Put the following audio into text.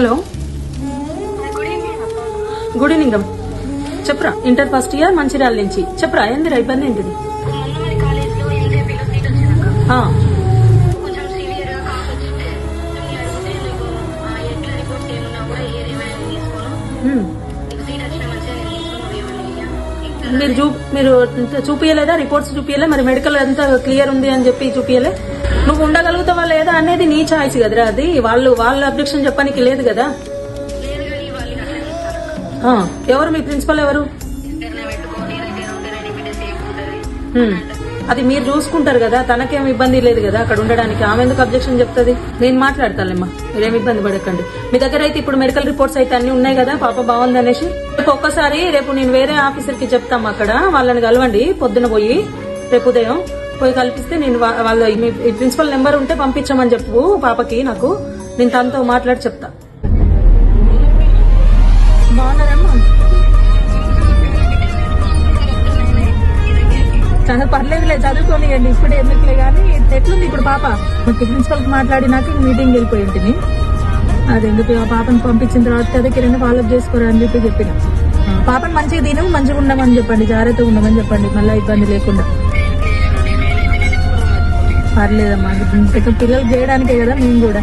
Hello, good evening అమ్మ. చెప్పరా, inter first year Mancherial నుంచి. చెప్పరా, ఏందిరా ఇబ్బంది ఏంటిది? మీరు చూపియలేదా? రిపోర్ట్స్ చూపియలే? మరి మెడికల్ అంతా క్లియర్ ఉంది అని చెప్పి చూపియలే? నువ్వు ఉండగలుగుతావా లేదా అనేది నీ ఛాయిస్ కదరా. అది వాళ్ళ అబ్జెక్షన్ చెప్పడానికి లేదు కదా. ఎవరు మీ ప్రిన్సిపల్? ఎవరు? అది మీరు చూసుకుంటారు కదా, తనకేం ఇబ్బంది లేదు కదా అక్కడ ఉండడానికి. ఆమె ఎందుకు అబ్జెక్షన్ చెప్తుంది? నేను మాట్లాడతానమ్మా, మీరేం ఇబ్బంది పడకండి. మీ దగ్గర అయితే ఇప్పుడు మెడికల్ రిపోర్ట్స్ అయితే అన్ని ఉన్నాయి కదా, పాప బాగుంది అనేసి. ఒక్కసారి రేపు నేను వేరే ఆఫీసర్ కి చెప్తాము, అక్కడ వాళ్ళని కలవండి. పొద్దున పోయి రేపు ఉదయం పోయి కల్పిస్తే నేను వాళ్ళ మీ ప్రిన్సిపల్ నెంబర్ ఉంటే పంపించమని చెప్పు పాపకి. నాకు నేను తనతో మాట్లాడి చెప్తా. బాగున్నారమ్మా? చాలా పర్లేదులే, చదువుకోనియండి ఇప్పుడు ఎందుకులే. కానీ ఎట్లుంది ఇప్పుడు పాప? ప్రిన్సిపల్ కి మాట్లాడినాక మీటింగ్ వెళ్ళిపోయి ఉంటుంది. అది ఎందుకు ఆ పాపను పంపించిన తర్వాత అదే కిరణ్ ఫాలోఅప్ చేసుకోరా అని చెప్పిన. పాపను మంచిగా తిను, మంచిగా ఉండమని చెప్పండి, జాగ్రత్తగా ఉండమని చెప్పండి, మళ్ళీ ఇబ్బంది లేకుండా. పర్లేదమ్మా, పిల్లలు చేయడానికే కదా మేము కూడా.